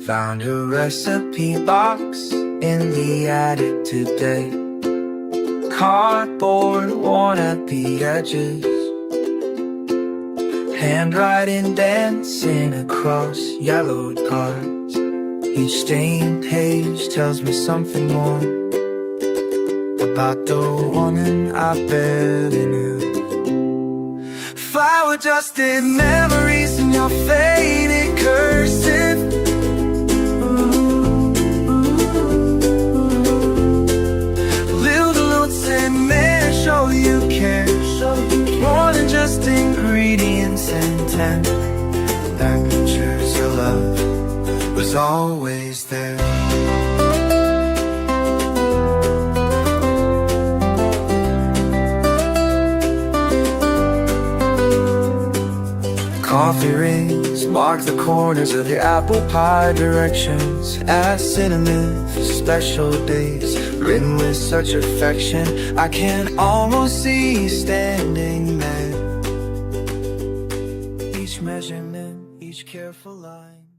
Found a recipe box in the attic today. Cardboard worn at the edges, handwriting dancing across yellowed cards. Each stained page tells me something more about the woman I barely knew. Flower dusted memories in your faded cursive. Little notes and there show you care, more than just ingredients and intent. That pictures your love was always there. Coffee rings mark the corners of your apple pie directions. As cinnamon for special days, written with such affection, I can almost see you standing there. Each measurement, each careful line.